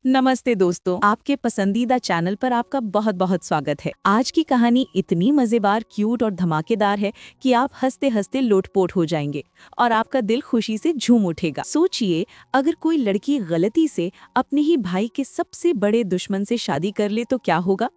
नमस्ते दोस्तों, आपके पसंदीदा चैनल पर आपका बहुत बहुत स्वागत है। आज की कहानी इतनी मजेदार, क्यूट और धमाकेदार है कि आप हंसते हंसते लोटपोट हो जाएंगे और आपका दिल खुशी से झूम उठेगा। सोचिए, अगर कोई लड़की गलती से अपने ही भाई के सबसे बड़े दुश्मन से शादी कर ले तो क्या होगा।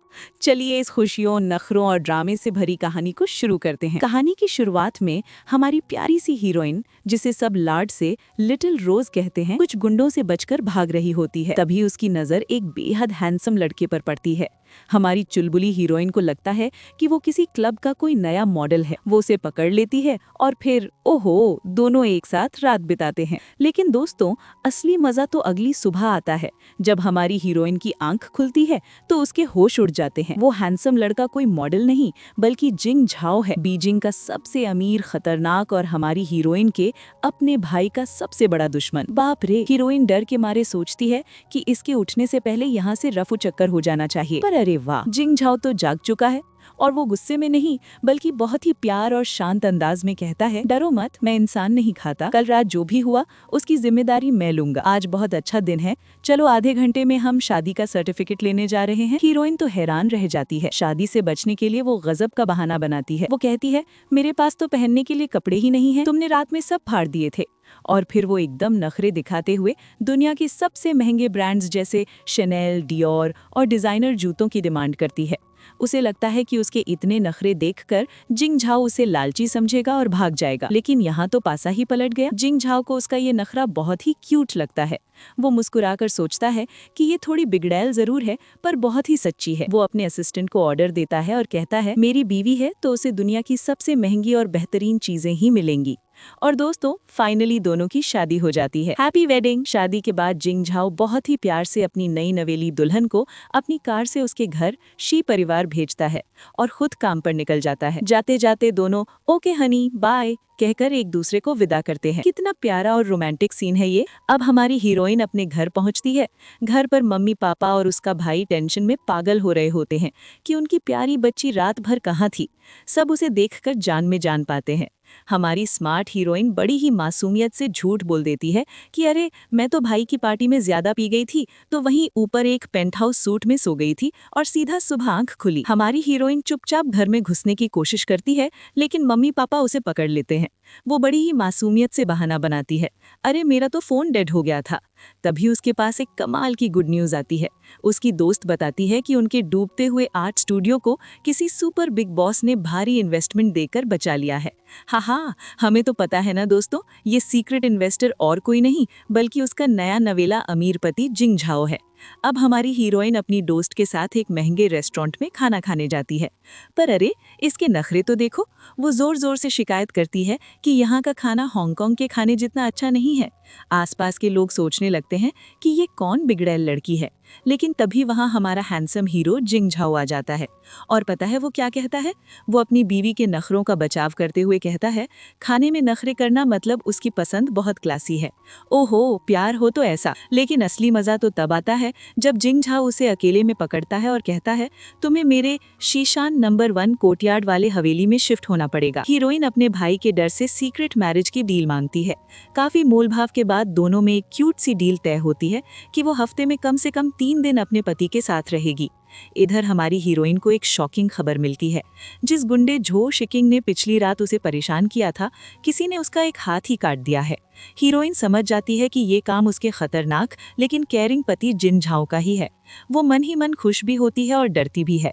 चलिए इस खुशियों, नखरों और ड्रामे से भरी कहानी को शुरू करते हैं। कहानी की शुरुआत में हमारी प्यारी सी हीरोइन, जिसे सब लाड से लिटिल रोज कहते हैं, कुछ गुंडों से बचकर भाग रही होती है। तभी उसकी नजर एक बेहद हैंडसम लड़के पर पड़ती है। हमारी चुलबुली हीरोइन को लगता है कि वो किसी क्लब का कोई नया मॉडल है। वो उसे पकड़ लेती है और फिर ओहो, दोनों एक साथ रात बिताते हैं। लेकिन दोस्तों, असली मजा तो अगली सुबह आता है, जब हमारी हीरोइन की आंख खुलती है तो उसके होश उड़ जाते हैं। वो हैंडसम लड़का कोई मॉडल नहीं, बल्कि जिंग झाओ है, बीजिंग का सबसे अमीर, खतरनाक और हमारी हीरोइन के अपने भाई का सबसे बड़ा दुश्मन। बाप रे, हीरोइन डर के मारे सोचती है कि इसके उठने से पहले यहाँ से रफू चक्कर हो जाना चाहिए। पर अरे वाह, जिंग झाओ तो जाग चुका है और वो गुस्से में नहीं बल्कि बहुत ही प्यार और शांत अंदाज में कहता है, डरो मत, मैं इंसान नहीं खाता। कल रात जो भी हुआ उसकी जिम्मेदारी मैं लूंगा। आज बहुत अच्छा दिन है, चलो आधे घंटे में हम शादी का सर्टिफिकेट लेने जा रहे हैं। हीरोइन तो हैरान रह जाती है। शादी से बचने के लिए वो गजब का बहाना बनाती है। वो कहती है, मेरे पास तो पहनने के लिए कपड़े ही नहीं है, तुमने रात में सब फाड़ दिए थे। और फिर वो एकदम नखरे दिखाते हुए दुनिया के सबसे महंगे ब्रांड्स जैसे शनेल, डियोर और डिजाइनर जूतों की डिमांड करती है। उसे लगता है कि उसके इतने नखरे देखकर जिंग झाओ उसे लालची समझेगा और भाग जाएगा, लेकिन यहाँ तो पासा ही पलट गया। जिंग झाओ को उसका ये नखरा बहुत ही क्यूट लगता है। वो मुस्कुराकर सोचता है कि ये थोड़ी बिगड़ैल जरूर है, पर बहुत ही सच्ची है। वो अपने असिस्टेंट को ऑर्डर देता है और कहता है, मेरी बीवी है तो उसे दुनिया की सबसे महंगी और बेहतरीन चीजें ही मिलेंगी। और दोस्तों, फाइनली दोनों की शादी हो जाती है। Happy wedding. शादी के बाद जिंग झाओ बहुत ही प्यार से अपनी नई नवेली दुल्हन को अपनी कार से उसके घर शी परिवार भेजता है और खुद काम पर निकल जाता है। जाते जाते दोनों ओके हनी बाय कहकर एक दूसरे को विदा करते हैं। कितना प्यारा और रोमांटिक सीन है ये। अब हमारी हीरोइन अपने घर पहुंचती है। घर पर मम्मी पापा और उसका भाई टेंशन में पागल हो रहे होते हैं कि उनकी प्यारी बच्ची रात भर कहाँ थी। सब उसे देखकर जान में जान पाते हैं। हमारी स्मार्ट हीरोइन बड़ी ही मासूमियत से झूठ बोल देती है कि अरे, मैं तो भाई की पार्टी में ज्यादा पी गई थी, तो वहीं ऊपर एक पेंटहाउस सूट में सो गई थी और सीधा सुबह आंख खुली। हमारी हीरोइन चुपचाप घर में घुसने की कोशिश करती है, लेकिन मम्मी पापा उसे पकड़ लेते हैं। वो बड़ी ही मासूमियत से बहाना बनाती है, अरे मेरा तो फोन डेड हो गया था। तभी उसके पास एक कमाल की गुड न्यूज आती है। उसकी दोस्त बताती है कि उनके डूबते हुए आर्ट स्टूडियो को किसी सुपर बिग बॉस ने भारी इन्वेस्टमेंट देकर बचा लिया है। हाँ, हमें तो पता है ना दोस्तों, ये सीक्रेट इन्वेस्टर और कोई नहीं बल्कि उसका नया नवेला अमीर पति जिंग झाओ है। अब हमारी हीरोइन अपनी दोस्त के साथ एक महंगे रेस्टोरेंट में खाना खाने जाती है। पर अरे, इसके नखरे तो देखो। वो जोर जोर से शिकायत करती है कि यहाँ का खाना हांगकांग के खाने जितना अच्छा नहीं है। आसपास के लोग सोचने लगते हैं कि ये कौन बिगड़ैल लड़की है। लेकिन तभी वहाँ हमारा हैंडसम हीरो जिंग झाओ आ जाता है। और पता है वो क्या कहता है? वो अपनी बीवी के नखरों का बचाव करते हुए कहता है, खाने में नखरे करना मतलब उसकी पसंद बहुत क्लासी है। ओहो, प्यार हो तो ऐसा। लेकिन असली मजा तो तब आता है जब जिंग झाओ उसे अकेले में पकड़ता है और कहता है, तुम्हें मेरे शीशान नंबर 1 कोर्टयार्ड वाले हवेली में शिफ्ट होना पड़ेगा। हीरोइन अपने भाई के डर से सीक्रेट मैरिज की डील मांगती है। काफी मोलभाव के बाद दोनों में एक क्यूट सी डील तय होती है कि वो हफ्ते में कम से कम 3 दिन अपने पति के साथ रहेगी। इधर हमारी हीरोइन को एक शॉकिंग खबर मिलती है। जिस गुंडे झो शिकिंग ने पिछली रात उसे परेशान किया था, किसी ने उसका एक हाथ ही काट दिया है। हीरोइन समझ जाती है कि ये काम उसके खतरनाक लेकिन केयरिंग पति जिंग झाओ का ही है। वो मन ही मन खुश भी होती है और डरती भी है।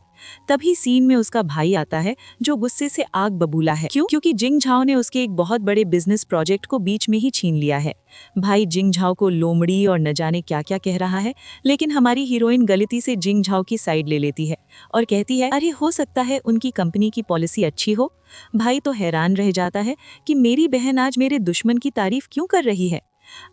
तभी सीन में उसका भाई आता है, जो गुस्से से आग बबूला है। क्योंकि जिंग झाओ ने उसके एक बहुत बड़े बिजनेस प्रोजेक्ट को बीच में ही छीन लिया है। भाई जिंग झाओ को लोमड़ी और न जाने क्या क्या कह रहा है, लेकिन हमारी हीरोइन गलती से जिंग झाओ की साइड ले लेती है और कहती है, अरे हो सकता है उनकी कंपनी की पॉलिसी अच्छी हो। भाई तो हैरान रह जाता है कि मेरी बहन आज मेरे दुश्मन की तारीफ क्यों कर रही है।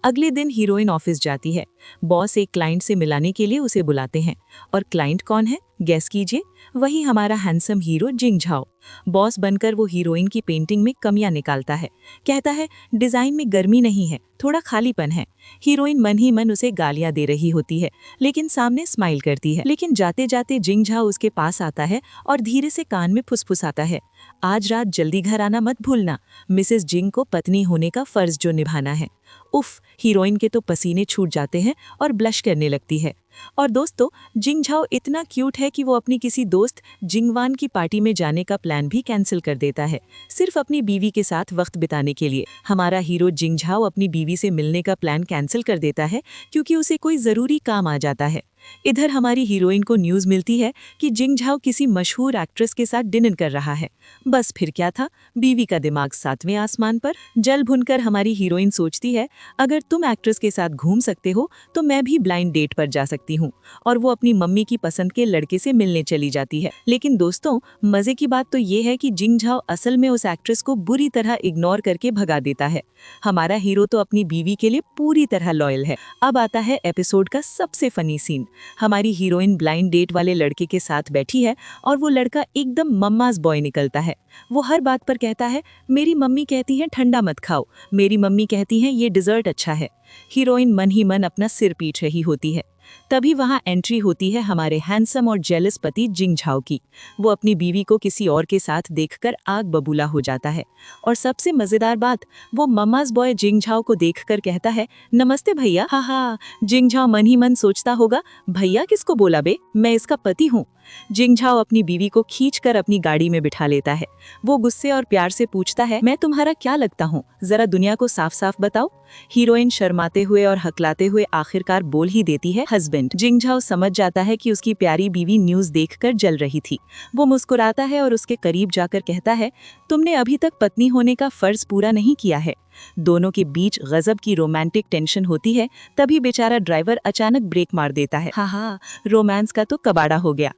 अगले दिन हीरोइन ऑफिस जाती है। बॉस एक क्लाइंट से मिलाने के लिए उसे बुलाते हैं। और क्लाइंट कौन है? गेस कीजिए, वही हमारा हैंडसम हीरो जिंग झाओ। बॉस बनकर वो हीरोइन की पेंटिंग में कमियां निकालता है। कहता है, डिजाइन में गर्मी नहीं है, थोड़ा खालीपन है। हीरोइन मन ही मन उसे गालियां दे रही होती है, लेकिन सामने स्माइल करती है। लेकिन जाते जाते जिंग झाओ उसके पास आता है और धीरे से कान में फुसफुसाता है, आज रात जल्दी घर आना मत भूलना, मिसेस जिंग को पत्नी होने का फर्ज जो निभाना है। उफ, हीरोइन के तो पसीने छूट जाते हैं और ब्लश करने लगती है। और दोस्तों, जिंग झाओ इतना क्यूट है कि वो अपनी किसी दोस्त जिंगवान की पार्टी में जाने का प्लान भी कैंसिल कर देता है, सिर्फ अपनी बीवी के साथ वक्त बिताने के लिए। हमारा हीरो जिंग झाओ अपनी बीवी से मिलने का प्लान कैंसिल कर देता है क्योंकि उसे कोई ज़रूरी काम आ जाता है। इधर हमारी हीरोइन को न्यूज़ मिलती है कि जिंग झाओ किसी मशहूर एक्ट्रेस के साथ डिनर कर रहा है। बस फिर क्या था, बीवी का दिमाग 7वें आसमान पर। जल भुनकर हमारी हीरोइन सोचती है, अगर तुम एक्ट्रेस के साथ घूम सकते हो तो मैं भी ब्लाइंड डेट पर जा सकती हूँ, और वो अपनी मम्मी की पसंद के लड़के से मिलने चली जाती है। लेकिन दोस्तों, मजे की बात तो ये है कि जिंग झाओ असल में उस एक्ट्रेस को बुरी तरह इग्नोर करके भगा देता है। हमारा हीरो तो अपनी बीवी के लिए पूरी तरह लॉयल है। अब आता है एपिसोड का सबसे फनी सीन। हमारी हीरोइन ब्लाइंड डेट वाले लड़के के साथ बैठी है और वो लड़का एकदम मम्माज बॉय निकलता है। वो हर बात पर कहता है, मेरी मम्मी कहती है ठंडा मत खाओ, मेरी मम्मी कहती है ये डिजर्ट अच्छा है। हीरोइन मन ही मन अपना सिर पीट रही होती है। तभी वहां एंट्री होती है हमारे हैंडसम और जेलस पति जिंग झाओ की। वो अपनी बीवी को किसी और के साथ देखकर आग बबूला हो जाता है। और सबसे मजेदार बात, वो मम्माज बॉय जिंग झाओ को देखकर कहता है, नमस्ते भैया। हा हा। जिंग झाओ मन ही मन सोचता होगा, भैया किसको बोला बे, मैं इसका पति हूँ। जिंग झाओ अपनी बीवी को खींचकर अपनी गाड़ी में बिठा लेता है। वो गुस्से और प्यार से पूछता है, मैं तुम्हारा क्या लगता हूँ, जरा दुनिया को साफ साफ बताओ। हीरोइन शर्माते हुए और हकलाते हुए आखिरकार बोल ही देती है, हस्बैंड। जिंग झाओ समझ जाता है कि उसकी प्यारी बीवी न्यूज़ देखकर जल रही थी। वो मुस्कुराता है और उसके करीब जाकर कहता है, तुमने अभी तक पत्नी होने का फर्ज पूरा नहीं किया है। दोनों के बीच गजब की रोमांटिक टेंशन होती है। तभी बेचारा ड्राइवर अचानक ब्रेक मार देता है। हाँ, रोमांस का तो कबाड़ा हो गया।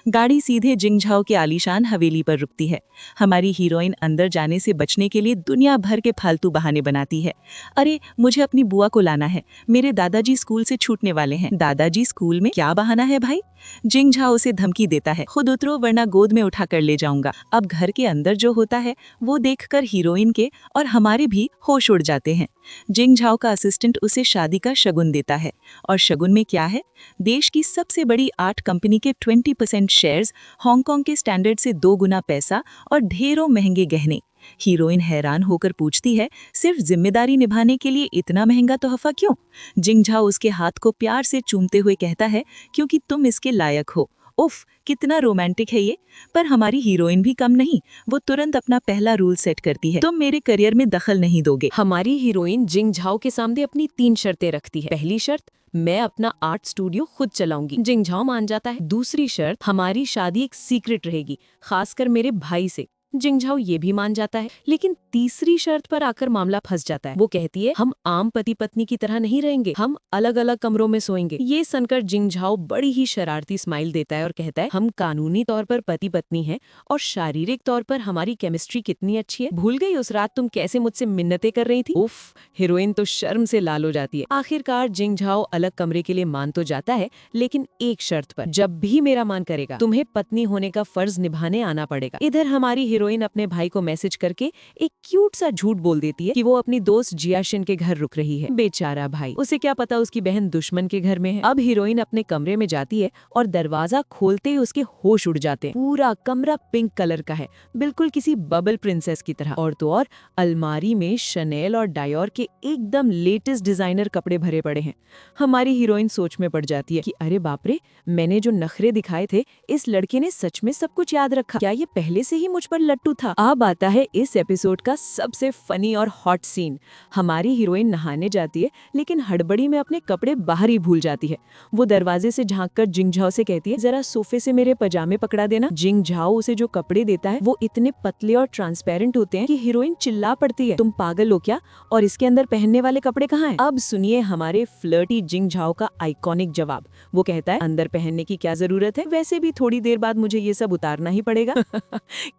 गाड़ी सीधे जिंग झाओ के आलीशान हवेली पर रुकती है। हमारी हीरोइन अंदर जाने से बचने के लिए दुनिया भर के फालतू बहाने बनाती है। अरे, मुझे अपनी बुआ को लाना है, मेरे दादाजी स्कूल से छूटने वाले हैं। दादाजी स्कूल में क्या बहाना है भाई? जिंग झाओ उसे धमकी देता है, खुद उतरो वरना गोद में उठा कर ले जाऊंगा। अब घर के अंदर जो होता है वो देखकर हीरोइन के और हमारे भी होश उड़ जाते हैं। जिंग झाओ का असिस्टेंट उसे शादी का शगुन देता है, और शगुन में क्या है, देश की सबसे बड़ी 8 कंपनी के 20% शेयर्स, हांगकांग के स्टैंडर्ड से 2 गुना पैसा और ढेरों महंगे गहने। हीरोइन हैरान होकर पूछती है, सिर्फ जिम्मेदारी निभाने के लिए इतना महंगा तोहफा क्यों? जिंग झाओ उसके हाथ को प्यार से चूमते हुए कहता है, क्योंकि तुम इसके लायक हो। उफ, कितना रोमांटिक है ये। पर हमारी हीरोइन भी कम नहीं, वो तुरंत अपना पहला रूल सेट करती है, तुम मेरे करियर में दखल नहीं दोगे। हमारी हीरोइन जिंग झाओ के सामने अपनी 3 शर्तें रखती है। पहली शर्त, मैं अपना आर्ट स्टूडियो खुद चलाऊंगी। जिंग झाओ मान जाता है। दूसरी शर्त, हमारी शादी एक सीक्रेट रहेगी, खासकर मेरे भाई से। जिंग झाओ ये भी मान जाता है। लेकिन तीसरी शर्त पर आकर मामला फंस जाता है। वो कहती है, हम आम पति पत्नी की तरह नहीं रहेंगे, हम अलग अलग कमरों में सोएंगे। ये सुनकर जिंग झाओ बड़ी ही शरारती स्माइल देता है और कहता है, हम कानूनी तौर पर पति पत्नी हैं और शारीरिक तौर पर हमारी केमिस्ट्री कितनी अच्छी है। भूल गई उस रात तुम कैसे मुझसे मिन्नतें कर रही थी? उफ, हीरोइन तो शर्म से लाल हो जाती है। आखिरकार जिंग झाओ अलग कमरे के लिए मान तो जाता है, लेकिन एक शर्त पर, जब भी मेरा मन करेगा तुम्हें पत्नी होने का फर्ज निभाने आना पड़ेगा। इधर हमारी हीरोइन अपने भाई को मैसेज करके एक क्यूट सा झूठ बोल देती है कि वो अपनी दोस्त जियाशिन के घर रुक रही है। बेचारा भाई, उसे क्या पता उसकी बहन दुश्मन के घर में है। अब हीरोइन अपने कमरे में जाती है और दरवाजा खोलते ही उसके होश उड़ जाते हैं। पूरा कमरा पिंक कलर का है, बिल्कुल किसी बबल प्रिंसेस की तरह। और तो और अलमारी में शनेल और डायोर के एकदम लेटेस्ट डिजाइनर कपड़े भरे पड़े हैं। हमारी हीरोइन सोच में पड़ जाती है कि अरे बाप रे, मैंने जो नखरे दिखाए थे, इस लड़के ने सच में सब कुछ याद रखा। क्या ये पहले से ही मुझ पर लट्टू था? अब आता है इस एपिसोड का सबसे फनी और हॉट सीन। हमारी हीरोइन नहाने जाती है, लेकिन हड़बड़ी में अपने कपड़े बाहर ही भूल जाती है। वो दरवाजे से झांककर जिंग झाओ से कहती है, जरा सोफे से मेरे पजामे पकड़ा देना। जिंग झाओ उसे जो कपड़े देता है वो इतने पतले और ट्रांसपेरेंट होते हैं कि हीरोइन चिल्ला पड़ती है, तुम पागल हो क्या, और इसके अंदर पहनने वाले कपड़े कहाँ हैं? अब सुनिए हमारे फ्लर्टी जिंग झाओ का आइकॉनिक जवाब। वो कहता है, अंदर पहनने की क्या जरूरत है, वैसे भी थोड़ी देर बाद मुझे ये सब उतारना ही पड़ेगा।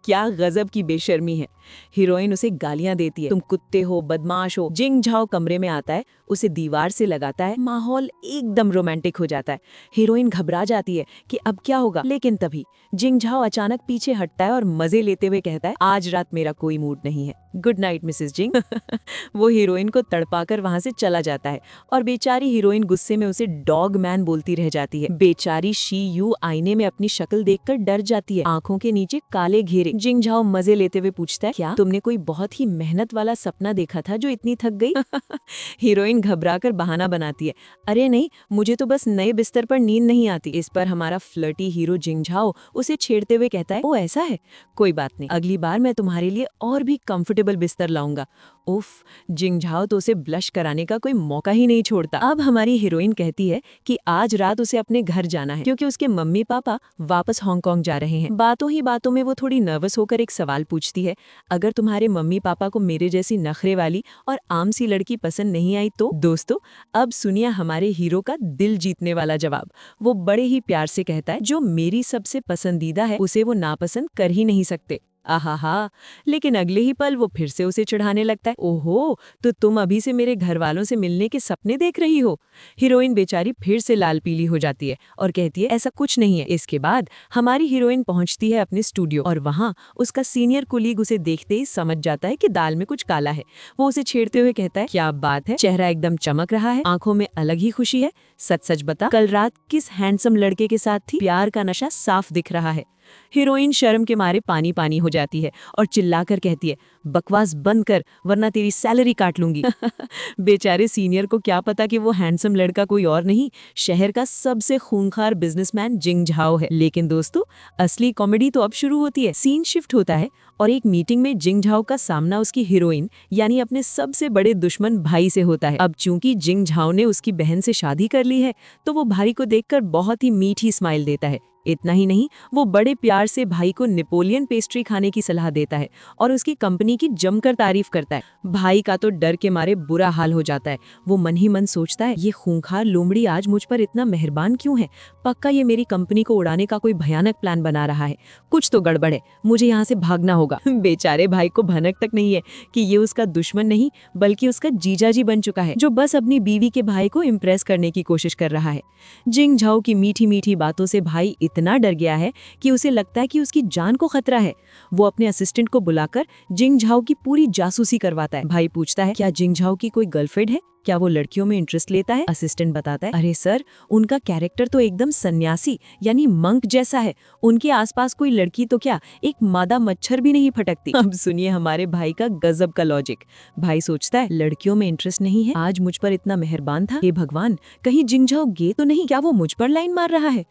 क्या गजब की बेशर्मी है। हीरोइन उसे गालियां देती है, तुम कुत्ते हो, बदमाश हो। जिंग झाओ कमरे में आता है, उसे दीवार से लगाता है, माहौल एकदम रोमांटिक हो जाता है। हीरोइन घबरा जाती है कि अब क्या होगा, लेकिन तभी जिंग झाओ अचानक पीछे हटता है और मजे लेते हुए कहता है, आज रात मेरा कोई मूड नहीं है, गुड नाइट मिसेस जिंग। वो हीरोइन को तड़पाकर वहां से चला जाता है और बेचारी हीरोइन गुस्से में उसे डॉग मैन बोलती रह जाती है। बेचारी शी यू आईने में अपनी शक्ल देखकर डर जाती है, आंखों के नीचे काले घेरे। जिंग झाओ मजे लेते हुए पूछता है, क्या तुमने कोई बहुत ही मेहनत वाला सपना देखा था जो इतनी थक गई? हीरोइन घबराकर बहाना बनाती है, अरे नहीं, मुझे तो बस नए बिस्तर पर नींद नहीं आती। इस पर हमारा फ्लर्टी हीरो जिंग झाओ उसे छेड़ते हुए कहता है, ओ ऐसा है, कोई बात नहीं, अगली बार मैं तुम्हारे लिए और भी कंफर्टेबल बिस्तर लाऊंगा। उफ, जिंग झाओ तो उसे ब्लश कराने का कोई मौका ही नहीं छोड़ता। अब हमारी हीरोइन कहती है कि आज रात उसे अपने घर जाना है क्योंकि उसके मम्मी पापा वापस हांगकांग जा रहे हैं। बातों ही बातों में वो थोड़ी नर्वस होकर एक सवाल पूछती है, अगर तुम्हारे मम्मी पापा को मेरे जैसी नखरे वाली और आम सी लड़की पसंद नहीं आई तो? दोस्तों, अब सुनिए हमारे हीरो का दिल जीतने वाला जवाब। वो बड़े ही प्यार से कहता है, जो मेरी सबसे पसंदीदा है उसे वो नापसंद कर ही नहीं सकते। आहा, लेकिन अगले ही पल वो फिर से उसे चिढ़ाने लगता है, ओहो, तो तुम अभी से मेरे घर वालों से मिलने के सपने देख रही हो? हीरोइन बेचारी फिर से लाल पीली हो जाती है और कहती है, ऐसा कुछ नहीं है। इसके बाद हमारी हीरोइन पहुंचती है अपने स्टूडियो और वहां उसका सीनियर कुलीग उसे देखते ही समझ जाता है कि दाल में कुछ काला है। वो उसे छेड़ते हुए कहता है, क्या बात है, चेहरा एकदम चमक रहा है, आंखों में अलग ही खुशी है, सच सच बता, कल रात किस हैंडसम लड़के के साथ थी? प्यार का नशा साफ दिख रहा है। हीरोइन शर्म के मारे पानी पानी हो जाती है और चिल्लाकर कहती है, बकवास बंद कर वरना तेरी सैलरी काट लूंगी। बेचारे सीनियर को क्या पता कि वो हैंडसम लड़का कोई और नहीं, शहर का सबसे खूंखार बिजनेसमैन जिंग झाओ है। लेकिन दोस्तों, असली कॉमेडी तो अब शुरू होती है। सीन शिफ्ट होता है और एक मीटिंग में जिंग झाओ का सामना उसकी हीरोइन यानी अपने सबसे बड़े दुश्मन भाई से होता है। अब चूंकि जिंग झाओ ने उसकी बहन से शादी कर ली है तो वो भाई को देखकर बहुत ही मीठी स्माइल देता है। इतना ही नहीं, वो बड़े प्यार से भाई को नेपोलियन पेस्ट्री खाने की सलाह देता है और उसकी कंपनी की जमकर तारीफ करता है। भाई का तो डर के मारे बुरा हाल हो जाता है। वो मन ही मन सोचता है, ये खूंखार लोमड़ी आज मुझ पर इतना मेहरबान क्यों है? पक्का ये मेरी कंपनी को उड़ाने का कोई भयानक प्लान बना रहा है। कुछ तो गड़बड़ है, मुझे यहाँ से भागना होगा। बेचारे भाई को भनक तक नहीं है कि ये उसका दुश्मन नहीं बल्कि उसका जीजाजी बन चुका है, जो बस अपनी बीवी के भाई को इम्प्रेस करने की कोशिश कर रहा है। जिंग झाओ की मीठी मीठी बातों से भाई इतना डर गया है कि उसे लगता है कि उसकी जान को खतरा है। वो अपने असिस्टेंट को बुलाकर जिंग झाओ की पूरी जासूसी करवाता है। भाई पूछता है, क्या जिंग झाओ की कोई गर्लफ्रेंड है? क्या वो लड़कियों में इंटरेस्ट लेता है? असिस्टेंट बताता है, अरे सर, उनका कैरेक्टर तो एकदम सन्यासी यानी मंक जैसा है। उनके आसपास कोई लड़की तो क्या, एक मादा मच्छर भी नहीं फटकती। अब सुनिए हमारे भाई का गजब का लॉजिक। भाई सोचता है, लड़कियों में इंटरेस्ट नहीं है, आज मुझ पर इतना मेहरबान था, हे भगवान, कहीं जिंग झाओ गे तो नहीं? क्या वो मुझ पर लाइन मार रहा है?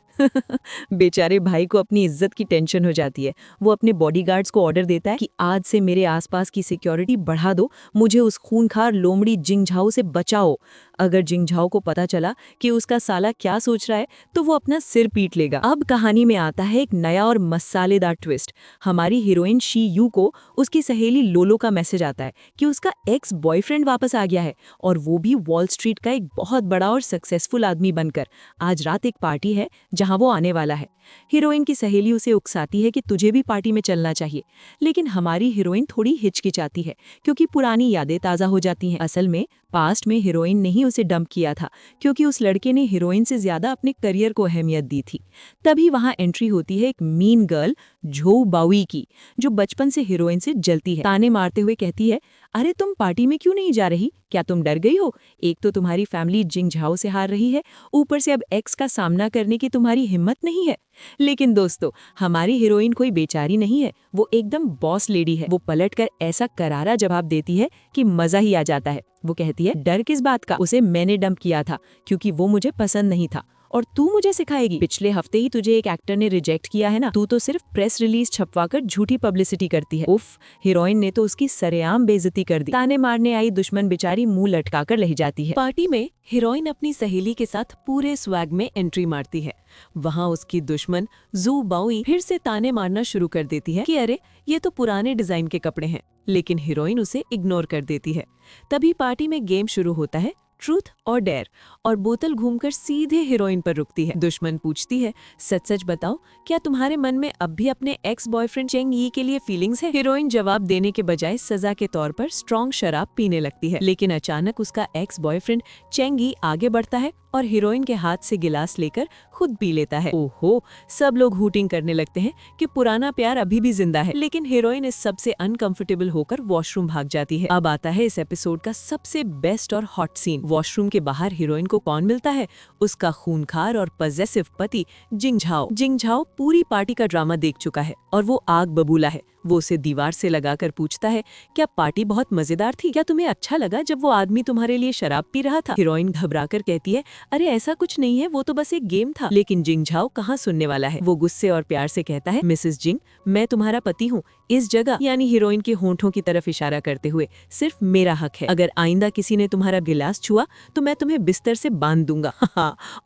बेचारे भाई को अपनी इज्जत की टेंशन हो जाती है। वो अपने बॉडीगार्ड्स को ऑर्डर देता है कि आज से मेरे आसपास की सिक्योरिटी बढ़ा दो, मुझे उस खूनखार लोमड़ी जिंग झाओ से बचाओ। अगर जिंग झाओ को पता चला कि उसका साला क्या सोच रहा है तो वो अपना सिर पीट लेगा। अब कहानी में आता है एक नया और मसालेदार ट्विस्ट। हमारी हीरोइन शी यू को उसकी सहेली लोलो का मैसेज आता है कि उसका एक्स बॉयफ्रेंड वापस आ गया है और वो भी वॉल स्ट्रीट का एक बहुत बड़ा और सक्सेसफुल आदमी बनकर। आज रात एक पार्टी है जहां वो आने वाला है। हीरोइन की सहेली उसे उकसाती है कि तुझे भी पार्टी में चलना चाहिए, लेकिन हमारी हीरोइन थोड़ी हिचकिचाती है क्योंकि पुरानी यादें ताज़ा हो जाती हैं। असल में पास्ट में हीरोइन ने ही उसे डंप किया था क्योंकि उस लड़के ने हीरोइन से ज्यादा अपने करियर को अहमियत दी थी। तभी वहां एंट्री होती है एक मीन गर्ल झोउ बाओई की, जो बचपन से हीरोइन से जलती है। ताने मारते हुए कहती है, अरे तुम पार्टी में क्यों नहीं जा रही? क्या तुम डर गई हो? एक तो तुम्हारी फैमिली जिंग झाओ से हार रही है, ऊपर से अब एक्स का सामना करने की तुम्हारी हिम्मत नहीं है। लेकिन दोस्तों, हमारी हीरोइन कोई बेचारी नहीं है, वो एकदम बॉस लेडी है। वो पलटकर ऐसा करारा जवाब देती है कि मजा ही आ जाता है। वो कहती है, डर किस बात का? उसे मैंने डंप किया था क्योंकि वो मुझे पसंद नहीं था और तू मुझे सिखाएगी? पिछले हफ्ते ही तुझे एक एक्टर ने रिजेक्ट किया है ना, तू तो सिर्फ प्रेस रिलीज छपवाकर झूठी पब्लिसिटी करती है। उफ, हीरोइन ने तो उसकी सरेआम बेइज्जती कर दी। ताने मारने आई दुश्मन बेचारी मुंह लटकाकर रह जाती है। पार्टी में हीरोइन अपनी सहेली के साथ पूरे स्वैग में एंट्री मारती है। वहां उसकी दुश्मन झोउ बाओई फिर से ताने मारना शुरू कर देती है कि अरे ये तो पुराने डिजाइन के कपड़े हैं, लेकिन हीरोइन उसे इग्नोर कर देती है। तभी पार्टी में गेम शुरू होता है, ट्रूथ और डेयर, और बोतल घूमकर सीधे हीरोइन पर रुकती है। दुश्मन पूछती है, सच सच बताओ, क्या तुम्हारे मन में अब भी अपने एक्स बॉयफ्रेंड चेंग यी के लिए फीलिंग्स है? हीरोइन जवाब देने के बजाय सजा के तौर पर स्ट्रॉन्ग शराब पीने लगती है। लेकिन अचानक उसका एक्स बॉयफ्रेंड चेंग यी आगे बढ़ता है और हीरोइन के हाथ से गिलास लेकर खुद पी लेता है। ओहो, सब लोग हूटिंग करने लगते हैं कि पुराना प्यार अभी भी जिंदा है, लेकिन हीरोइन इस सबसे अनकंफर्टेबल होकर वॉशरूम भाग जाती है। अब आता है इस एपिसोड का सबसे बेस्ट और हॉट सीन। वॉशरूम के बाहर हीरोइन को कौन मिलता है? उसका खूनखार और पजेसिव पति जिंग झाओ। जिंग झाओ पूरी पार्टी का ड्रामा देख चुका है और वो आग बबूला है। वो उसे दीवार से लगाकर पूछता है, क्या पार्टी बहुत मजेदार थी? क्या तुम्हें अच्छा लगा जब वो आदमी तुम्हारे लिए शराब पी रहा था? हीरोइन घबराकर कहती है, अरे ऐसा कुछ नहीं है, वो तो बस एक गेम था। लेकिन जिंग झाओ कहाँ सुनने वाला है। वो गुस्से और प्यार से कहता है, मिसेस जिंग, मैं तुम्हारा पति हूँ। इस जगह, यानी हीरोइन के होंठों की तरफ इशारा करते हुए, सिर्फ मेरा हक है। अगर आइंदा किसी ने तुम्हारा गिलास छुआ तो मैं तुम्हें बिस्तर से बांध दूंगा।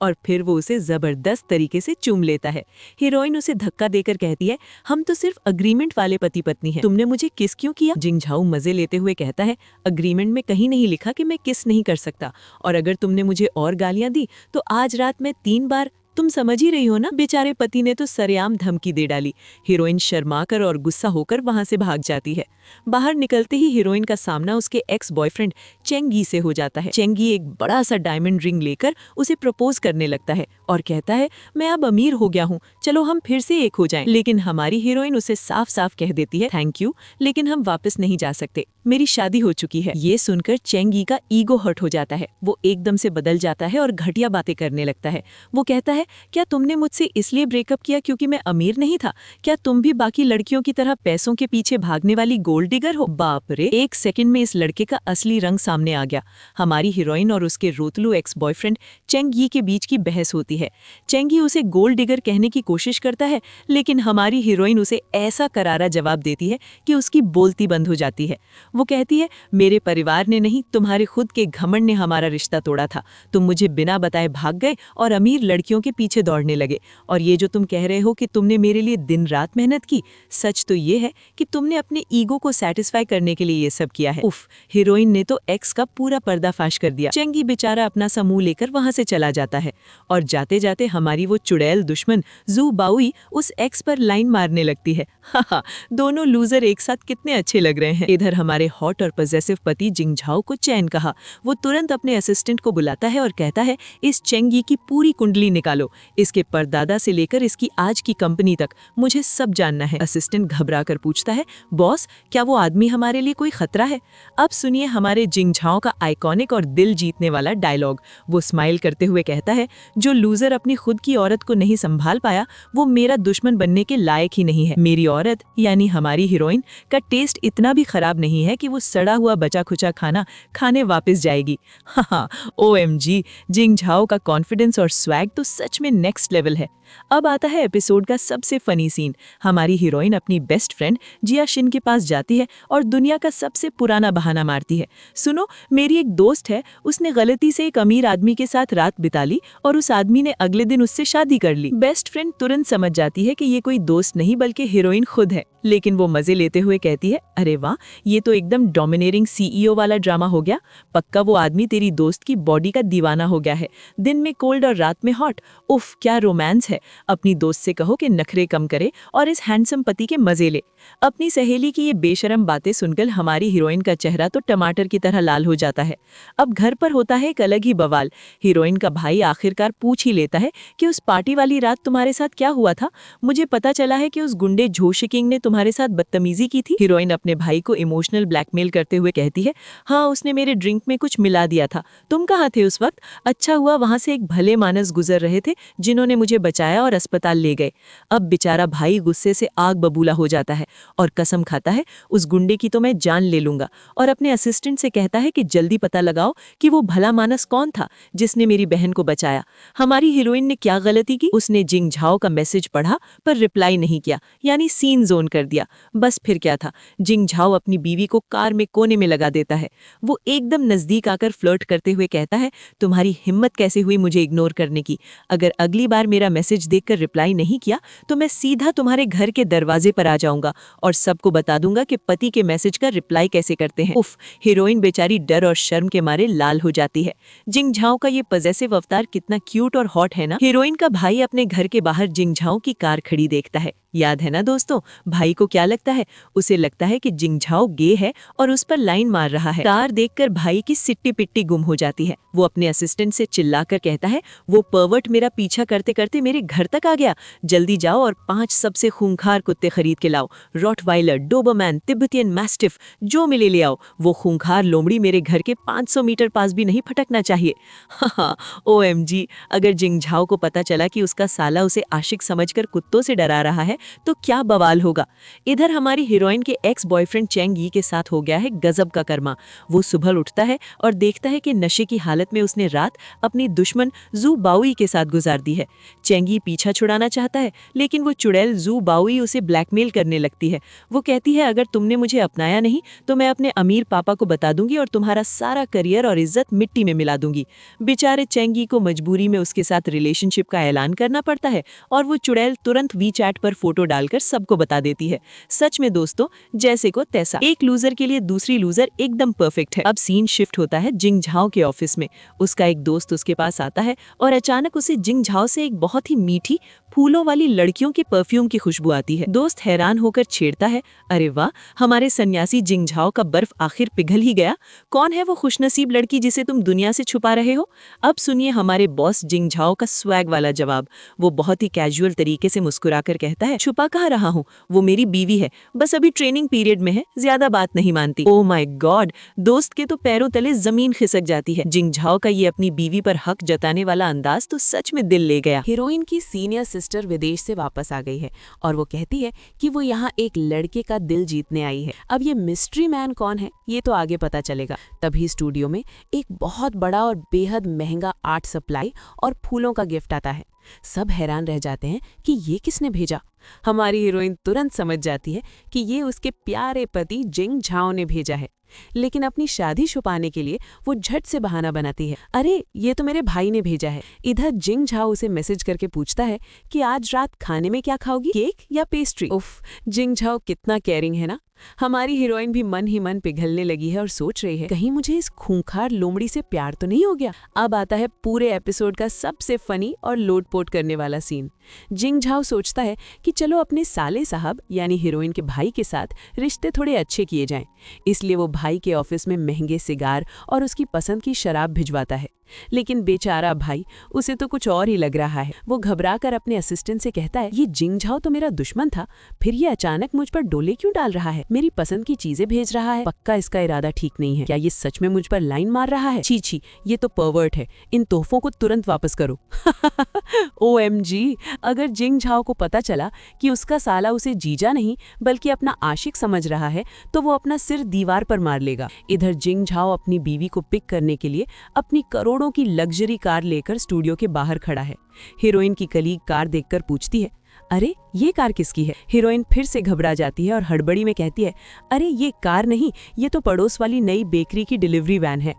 और फिर वो उसे जबरदस्त तरीके से चूम लेता है। हीरोइन उसे धक्का देकर कहती है, हम तो सिर्फ अग्रीमेंट वाले पति पत्नी हैं। तुमने मुझे किस क्यों किया? जिंग झाओ मजे लेते हुए कहता है, अग्रीमेंट में कहीं नहीं लिखा कि मैं किस नहीं कर सकता, और अगर तुमने मुझे और गालियां दी तो आज रात मैं 3 बार, तुम समझ ही रही हो ना। बेचारे पति ने तो सरेआम धमकी दे डाली। हीरोइन शर्माकर और गुस्सा होकर वहां से भाग जाती है। बाहर निकलते ही हीरोइन का सामना उसके एक्स बॉयफ्रेंड चेंगी से हो जाता है। चेंगी एक बड़ा सा डायमंड रिंग लेकर उसे प्रपोज करने लगता है और कहता है, मैं अब अमीर हो गया हूँ, चलो हम फिर से एक हो जाएं। लेकिन हमारी हीरोइन उसे साफ साफ कह देती है, थैंक यू, लेकिन हम वापस नहीं जा सकते, मेरी शादी हो चुकी है। ये सुनकर चेंगी का ईगो हर्ट हो जाता है। वो एकदम से बदल जाता है और घटिया बातें करने लगता है। वो कहता है, क्या तुमने मुझसे इसलिए ब्रेकअप किया क्योंकि मैं अमीर नहीं था? क्या तुम भी बाकी लड़कियों की तरह पैसों के पीछे भागने वाली गोल्ड डिगर हो? बाप रे, एक सेकंड में इस लड़के का असली रंग सामने आ गया। हमारी हीरोइन और उसके रोतलू एक्स बॉयफ्रेंड चेंगी के बीच की बहस होती है। चेंगी उसे गोल्ड डिगर कहने की कोशिश करता है, लेकिन हमारी हीरोइन उसे ऐसा करारा जवाब देती है कि उसकी बोलती बंद हो जाती है। वो कहती है, मेरे परिवार ने नहीं, तुम्हारे खुद के घमंड ने हमारा रिश्ता तोड़ा था। तुम मुझे बिना बताए भाग गए और अमीर लड़कियों के पीछे दौड़ने लगे। और ये जो तुम कह रहे हो कि तुमने मेरे लिए दिन रात मेहनत की, सच तो ये है कि तुमने अपने ईगो को सेटिस्फाई करने के लिए ये सब किया है। उफ, हीरोइन ने तो एक्स का पूरा पर्दाफाश कर दिया। चेंगी बेचारा अपना समूह लेकर वहां से चला जाता है और जाते जाते हमारी वो चुड़ैल दुश्मन जू बाउई उस एक्स पर लाइन मारने लगती है। हा, दोनों लूजर एक साथ कितने अच्छे लग रहे हैं। इधर हमारे हॉट और पजेसिव पति जिंग झाओ को चैन कहा। वो तुरंत अपने असिस्टेंट को बुलाता है और कहता है, इस चेंगी की पूरी कुंडली निकालो, इसके परदादा से लेकर इसकी आज की कंपनी तक मुझे सब जानना है। असिस्टेंट घबरा कर पूछता है, बॉस, क्या वो आदमी हमारे लिए कोई खतरा है? अब सुनिए हमारे जिंग झाओ का आइकॉनिक और दिल जीतने वाला डायलॉग। वो स्माइल करते हुए कहता है, जो लूजर अपनी खुद की औरत को नहीं संभाल पाया, वो मेरा दुश्मन बनने के लायक ही नहीं है। मेरी औरत यानी हमारी हीरोइन का टेस्ट इतना भी खराब नहीं है कि वो सड़ा हुआ बचा खुचा खाना खाने वापस जाएगी। हाँ, OMG, जिंग झाओ का कॉन्फिडेंस और स्वैग तो सच में नेक्स्ट लेवल है। अब आता है एपिसोड का सबसे फनी सीन। हमारी हीरोइन अपनी बेस्ट फ्रेंड जिया शिन के पास जाती है और दुनिया का सबसे पुराना बहाना मारती है। सुनो, मेरी एक दोस्त है, उसने गलती से एक अमीर आदमी के साथ रात बिता ली और उस आदमी ने अगले दिन उससे शादी कर ली। बेस्ट फ्रेंड तुरंत समझ जाती है कि ये कोई दोस्त नहीं बल्कि हीरोइन खुद है, लेकिन वो मजे लेते हुए कहती है, अरे वाह, ये तो एकदम डोमिनेटिंग CEO वाला ड्रामा हो गया। पक्का वो आदमी तेरी दोस्त की बॉडी का दीवाना हो गया है, दिन में कोल्ड और रात में हॉट। उफ, क्या रोमांस है। अपनी दोस्त से कहो कि नखरे कम करे और इस हैंडसम पति के मजे ले। अपनी सहेली की ये बेशरम बातें सुनकर हमारी हीरोइन का चेहरा तो टमाटर की तरह लाल हो जाता है। अब घर पर होता है एक अलग ही बवाल। हीरोइन का भाई आखिरकार पूछ ही लेता है कि उस पार्टी वाली रात तुम्हारे साथ क्या हुआ था? मुझे पता चला है कि उस गुंडे झोशी किंग ने तुम्हारे साथ बदतमीजी की थी। हीरोइन अपने भाई को इमोशनल ब्लैकमेल करते हुए कहती है, हाँ, उसने मेरे ड्रिंक में कुछ मिला दिया था। तुम कहाँ थे उस वक्त? अच्छा हुआ वहां से एक भले मानस गुजर रहे थे जिन्होंने मुझे बचाया और अस्पताल ले गए। अब बेचारा भाई गुस्से से आग बबूला हो जाता है और कसम खाता है, उस गुंडे की तो मैं जान ले लूंगा, और अपने असिस्टेंट से कहता है कि जल्दी पता लगाओ कि वो भला मानस कौन था जिसने मेरी बहन को बचाया। हमारी हीरोइन ने क्या गलती की? उसने जिंग झाओ का मैसेज पढ़ा पर रिप्लाई नहीं किया, यानी सीन जोन कर दिया। बस फिर क्या था, जिंग झाओ अपनी बीवी को कार में कोने में लगा देता है। वो एकदम नजदीक आकर फ्लर्ट करते हुए कहता है, तुम्हारी हिम्मत कैसे हुई मुझे इग्नोर करने की? अगर अगर अगली बार मेरा मैसेज देखकर रिप्लाई नहीं किया तो मैं सीधा तुम्हारे घर के दरवाजे पर आ जाऊंगा और सबको बता दूंगा कि पति के मैसेज का रिप्लाई कैसे करते हैं। उफ, हीरोइन बेचारी डर और शर्म के मारे लाल हो जाती है। जिंग झाओ का ये पजेसिव अवतार कितना क्यूट और हॉट है ना। हीरोइन का भाई अपने घर के बाहर जिंग झाओ की कार खड़ी देखता है। याद है ना दोस्तों, भाई को क्या लगता है? उसे लगता है कि जिंग झाओ गे है और उस पर लाइन मार रहा है। कार देखकर भाई की सिट्टी पिट्टी गुम हो जाती है। वो अपने असिस्टेंट से चिल्लाकर कहता है, वो पर्वर्ट मेरा पीछा करते करते मेरे घर तक आ गया। जल्दी जाओ और 5 सबसे खूंखार कुत्ते खरीद के लाओ। रॉटवाइलर, डोबरमैन, तिब्बतियन मैस्टिफ, जो मिले ले आओ। वो खूंखार लोमड़ी मेरे घर के 500 मीटर पास भी नहीं फटकना चाहिए। हाँ, OMG, अगर जिंग झाओ को पता चला कि उसका साला उसे आशिक समझकर कुत्तों से डरा रहा है तो क्या बवाल होगा। इधर हमारी हीरोइन के एक्स बॉयफ्रेंड चेंग यी के साथ हो गया है गजब का कर्मा। वो सुबह उठता है और देखता है कि नशे की हालत में उसने रात अपनी दुश्मन जू बाओई के साथ गुजार दी है। चेंग यी पीछा छुड़ाना चाहता है, लेकिन वो चुड़ैल जू बाओई उसे ब्लैकमेल करने लगती है। वो कहती है, अगर तुमने मुझे अपनाया नहीं तो मैं अपने अमीर पापा को बता दूंगी और तुम्हारा सारा करियर और इज्जत मिट्टी में मिला दूंगी। बेचारे चेंग यी को मजबूरी में उसके साथ रिलेशनशिप का ऐलान करना पड़ता है और वो चुड़ैल तुरंत WeChat पर फोटो डालकर सबको बता देती है। सच में दोस्तों, जैसे को तैसा। एक लूजर के लिए दूसरी लूजर एकदम परफेक्ट है। अब सीन शिफ्ट होता है जिंग झाओ के ऑफिस में। उसका एक दोस्त उसके पास आता है और अचानक उसे जिंग झाओ से एक बहुत ही मीठी फूलों वाली लड़कियों के परफ्यूम की खुशबू आती है। दोस्त हैरान होकर छेड़ता है, अरे वाह, हमारे सन्यासी जिंग झाओ का बर्फ आखिर पिघल ही गया। कौन है वो खुशनसीब लड़की जिसे तुम दुनिया से छुपा रहे हो? अब सुनिए हमारे बॉस जिंग झाओ का स्वैग वाला जवाब। वो बहुत ही कैजुअल तरीके से मुस्कुराकर कहता है, छुपा कहाँ रहा हूँ, वो मेरी बीवी है, बस अभी ट्रेनिंग पीरियड में है, ज्यादा बात नहीं मानती। ओह माय गॉड, दोस्त के तो पैरों तले जमीन खिसक जाती है। जिंग झाओ का ये अपनी बीवी पर हक जताने वाला अंदाज तो सच में दिल ले गया। हीरोइन की सीनियर सिस्टर विदेश से वापस आ गई है और वो कहती है कि वो यहाँ एक लड़के का दिल जीतने आई है। अब ये मिस्ट्री मैन कौन है ये तो आगे पता चलेगा। तभी स्टूडियो में एक बहुत बड़ा और बेहद महंगा आर्ट सप्लाई और फूलों का गिफ्ट आता है। सब हैरान रह जाते हैं कि ये किसने भेजा। हमारी हीरोइन तुरंत समझ जाती है कि ये उसके प्यारे पति जिंग झाओ ने भेजा है, लेकिन अपनी शादी छुपाने के लिए वो झट से बहाना बनाती है, अरे ये तो मेरे भाई ने भेजा है। इधर जिंग झाओ उसे मैसेज करके पूछता है कि आज रात खाने में क्या खाओगी, केक या पेस्ट्री। उफ, जिंग झाओ कितना केयरिंग है ना। हमारी हीरोइन भी मन ही मन पिघलने लगी है और सोच रही है, कहीं मुझे इस खूंखार लोमड़ी से प्यार तो नहीं हो गया। अब आता है पूरे एपिसोड का सबसे फनी और लोटपोट करने वाला सीन। जिंग झाओ सोचता है कि चलो अपने साले साहब यानी हीरोइन के भाई के साथ रिश्ते थोड़े अच्छे किए जाएं। इसलिए वो भाई के ऑफिस में महंगे सिगार और उसकी पसंद की शराब भिजवाता है। लेकिन बेचारा भाई, उसे तो कुछ और ही लग रहा है। वो घबराकर अपने असिस्टेंट से कहता है, ये जिंग झाओ तो मेरा दुश्मन था, फिर ये अचानक मुझ पर डोले क्यों डाल रहा है, मेरी पसंद की चीजें भेज रहा है, पक्का इसका इरादा ठीक नहीं है। क्या ये सच में मुझ पर लाइन मार रहा है? छी छी, ये तो पर्वर्ट है, इन तोहफों को तुरंत वापस करो। OMG, अगर जिंग झाओ को पता चला कि उसका साला उसे जीजा नहीं बल्कि अपना आशिक समझ रहा है तो वो अपना सिर दीवार पर मार लेगा। इधर जिंग झाओ अपनी बीवी को पिक करने के लिए अपनी करोड़ों की लग्जरी कार लेकर स्टूडियो के बाहर खड़ा है। हीरोइन की कलीग कार देखकर पूछती है, अरे ये कार किसकी है? हीरोइन फिर से घबरा जाती है और हड़बड़ी में कहती है, अरे ये कार नहीं, ये तो पड़ोस वाली नई बेकरी की डिलीवरी वैन है।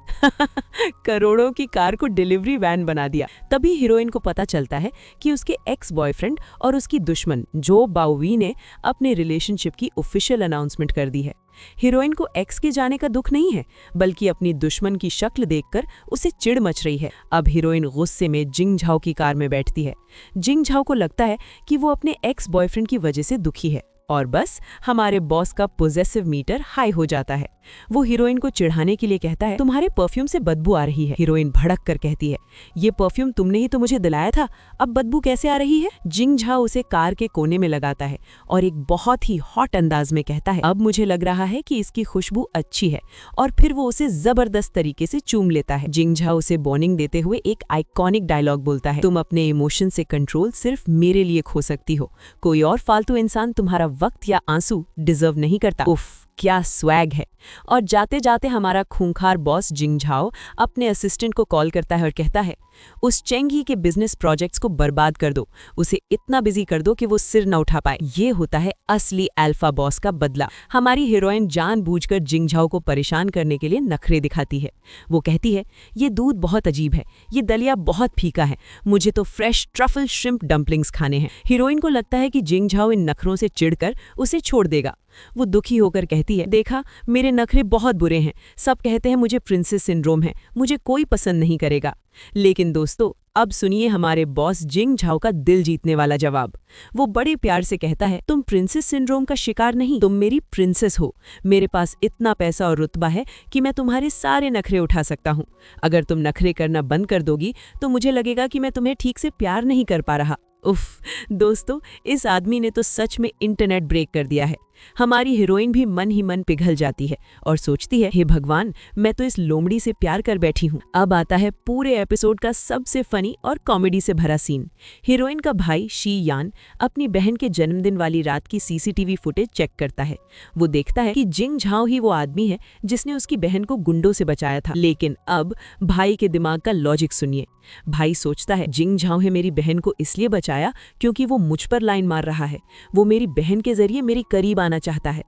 करोड़ों की कार को डिलीवरी वैन बना दिया। तभी हीरोइन को पता चलता है कि उसके एक्स बॉयफ्रेंड और उसकी दुश्मन जो बाओवी ने अपने रिलेशनशिप की ऑफिशियल अनाउंसमेंट कर दी है। हीरोइन को एक्स के जाने का दुख नहीं है, बल्कि अपनी दुश्मन की शक्ल देखकर उसे चिढ़ मच रही है। अब हीरोइन गुस्से में जिंग झाओ की कार में बैठती है। जिंग झाओ को लगता है कि वो अपने एक्स बॉयफ्रेंड की वजह से दुखी है और बस हमारे बॉस का पोजेसिव मीटर हाई हो जाता है। वो हीरोइन को चिढ़ाने के लिए कहता है, तुम्हारे परफ्यूम से बदबू आ रही है। हीरोइन भड़क कर कहती है, ये परफ्यूम तुमने ही तो मुझे दिलाया था, अब बदबू कैसे आ रही है? जिंग झाओ उसे कार के कोने में लगाता है और एक बहुत ही हॉट अंदाज में कहता है, अब मुझे लग रहा है कि इसकी खुशबू अच्छी है, और फिर वो उसे जबरदस्त तरीके से चूम लेता है। जिंग झाओ उसे वार्निंग देते हुए एक आइकॉनिक डायलॉग बोलता है, तुम अपने इमोशन से कंट्रोल सिर्फ मेरे लिए खो सकती हो, कोई और फालतू इंसान तुम्हारा वक्त या आंसू डिजर्व नहीं करता। उफ, क्या स्वैग है। और जाते जाते हमारा खूंखार बॉस जिंग झाओ अपने असिस्टेंट को कॉल करता है और कहता है, उस चेंगी के बिजनेस प्रोजेक्ट्स को बर्बाद कर दो, उसे इतना बिजी कर दो कि वो सिर न उठा पाए। ये होता है असली अल्फा बॉस का बदला। हमारी हीरोइन जानबूझकर जिंग झाओ को परेशान करने के लिए नखरे दिखाती है। वो कहती है, ये दूध बहुत अजीब है, ये दलिया बहुत फीका है, मुझे तो फ्रेश ट्रफल श्रिम्प डम्पलिंग्स खाने हैं। हीरोइन को लगता है कि जिंग झाओ इन नखरों से चिढ़कर उसे छोड़ देगा। वो दुखी होकर कहती है, देखा, मेरे नखरे बहुत बुरे हैं, सब कहते हैं मुझे प्रिंसेस सिंड्रोम है, मुझे कोई पसंद नहीं करेगा। लेकिन दोस्तों, अब सुनिए हमारे बॉस जिंग झाओ का दिल जीतने वाला जवाब। वो बड़े प्यार से कहता है, तुम प्रिंसेस सिंड्रोम का शिकार नहीं, तुम मेरी प्रिंसेस हो। मेरे पास इतना पैसा और रुतबा है कि मैं तुम्हारे सारे नखरे उठा सकता हूँ। अगर तुम नखरे करना बंद कर दोगी तो मुझे लगेगा कि मैं तुम्हें ठीक से प्यार नहीं कर पा रहा। उफ, दोस्तों, इस आदमी ने तो सच में इंटरनेट ब्रेक कर दिया है। हमारी हीरोइन भी मन ही मन पिघल जाती है और सोचती है, हे भगवान, मैं तो इस लोमड़ी से प्यार कर बैठी हूँ। अब आता है पूरे एपिसोड का सबसे फनी और कॉमेडी से भरा सीन। हीरोइन का भाई शी यान अपनी बहन के जन्मदिन वाली रात की सीसीटीवी फुटेज चेक करता है। वो देखता है कि जिंग झाओ ही वो आदमी है जिसने उसकी बहन को गुंडों से बचाया था। लेकिन अब भाई के दिमाग का लॉजिक सुनिए। भाई सोचता है, जिंग झाओ है मेरी बहन को इसलिए बचाया क्योंकि वो मुझ पर लाइन मार रहा है, वो मेरी बहन के जरिए मेरी करीब आना चाहता है।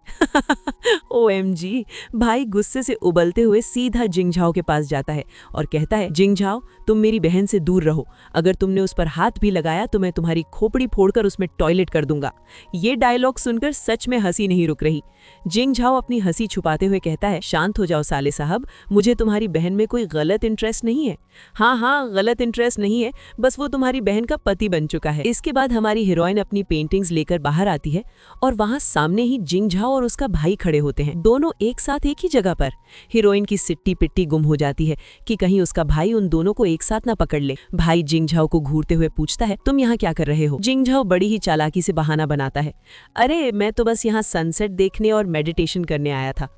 OMG, भाई गुस्से से उबलते हुए सीधा जिंग झाओ के पास जाता है और कहता है, जिंग झाओ, तुम मेरी बहन से दूर रहो, अगर तुमने उस पर हाथ भी लगाया तो मैं तुम्हारी खोपड़ी फोड़कर उसमें टॉयलेट कर दूंगा। ये डायलॉग सुनकर सच में हंसी नहीं रुक रही। जिंग झाओ अपनी हंसी छुपाते हुए कहता है, शांत हो जाओ साले साहब, मुझे तुम्हारी बहन में कोई गलत इंटरेस्ट नहीं है। हाँ, गलत इंटरेस्ट नहीं है, बस वो तुम्हारी बहन का पति बन चुका है। इसके बाद हमारी हीरोइन अपनी पेंटिंग्स लेकर बाहर आती है और वहां सामने ही जिंग झाओ और उसका भाई खड़े होते हैं, दोनों एक साथ एक ही जगह पर। हीरोइन की सिट्टी पिट्टी गुम हो जाती है कि कहीं उसका भाई उन दोनों को एक साथ ना पकड़ ले। भाई जिंग झाओ को घूरते हुए पूछता है, तुम यहाँ क्या कर रहे हो? जिंग झाओ बड़ी ही चालाकी से बहाना बनाता है, अरे मैं तो बस यहाँ सनसेट देखने और मेडिटेशन करने आया था।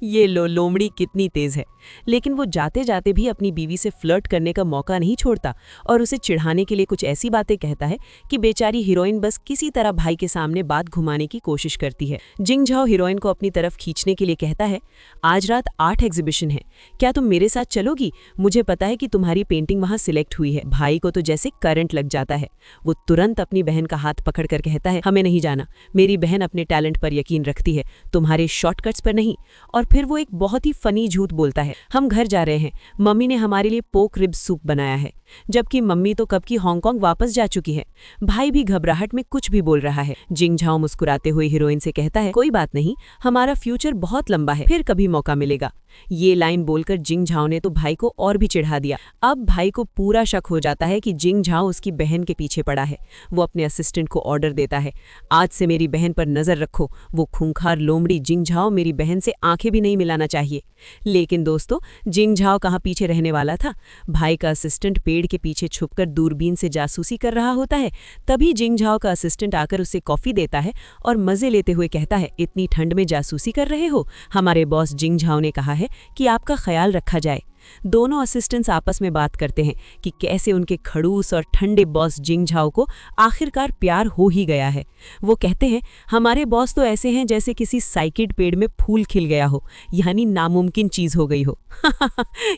ये लो, लोमड़ी कितनी तेज है। लेकिन वो जाते जाते भी अपनी बीवी से फ्लर्ट करने का मौका नहीं छोड़ता और उसे चिढ़ाने के लिए कुछ ऐसी बातें कहता है कि बेचारी हीरोइन बस किसी तरह भाई के सामने बात घुमाने की कोशिश करती है। जिंग झाओ हीरोइन को अपनी तरफ खींचने के लिए कहता है, आज रात 8 एग्जीबिशन है, क्या तुम मेरे साथ चलोगी? मुझे पता है कि तुम्हारी पेंटिंग वहां सिलेक्ट हुई है। भाई को तो जैसे करंट लग जाता है। वो तुरंत अपनी बहन का हाथ पकड़कर कहता है, हमें नहीं जाना, मेरी बहन अपने टैलेंट पर यकीन रखती है, तुम्हारे शॉर्टकट्स पर नहीं। और फिर वो एक बहुत ही फनी झूठ बोलता है, हम घर जा रहे हैं, मम्मी ने हमारे लिए पोक रिब सूप बनाया है, जबकि मम्मी तो कब की हांगकांग वापस जा चुकी है। भाई भी घबराहट में कुछ भी बोल रहा है। जिंग झाओ मुस्कुराते हुए हीरोइन से कहता है, कोई बात नहीं, हमारा फ्यूचर बहुत लंबा है, फिर कभी मौका मिलेगा। ये लाइन बोलकर जिंग झाओ ने तो भाई को और भी चिढ़ा दिया। अब भाई को पूरा शक हो जाता है कि जिंग झाओ उसकी बहन के पीछे पड़ा है। वो अपने असिस्टेंट को ऑर्डर देता है, आज से मेरी बहन पर नजर रखो, वो खूंखार लोमड़ी जिंग झाओ मेरी बहन से आंखें भी नहीं मिलाना चाहिए। लेकिन दोस्तों, जिंग झाओ कहाँ पीछे रहने वाला था। भाई का असिस्टेंट पेड़ के पीछे छुपकर दूरबीन से जासूसी कर रहा होता है। तभी जिंग झाओ का असिस्टेंट आकर उसे कॉफी देता है और मजे लेते हुए कहता है, इतनी ठंड में जासूसी कर रहे हो? हमारे बॉस जिंग झाओ ने कहा है कि आपका ख्याल रखा जाए। दोनों असिस्टेंट्स आपस में बात करते हैं कि कैसे उनके खड़ूस और ठंडे बॉस जिंग झाओ को आखिरकार प्यार हो ही गया है। वो कहते हैं, हमारे बॉस तो ऐसे हैं जैसे किसी साइकिड पेड़ में फूल खिल गया हो, यानी नामुमकिन चीज हो गई हो।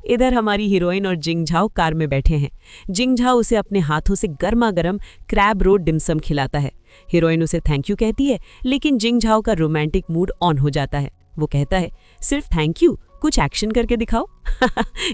इधर हमारी हीरोइन और जिंग झाओ कार में बैठे हैं। जिंग झाओ उसे अपने हाथों से गर्मा गर्म क्रैब रोड डिमसम खिलाता है। हीरोइन उसे थैंक यू कहती है, लेकिन जिंग झाओ का रोमांटिक मूड ऑन हो जाता है। वो कहता है, सिर्फ थैंक यू, कुछ एक्शन करके दिखाओ।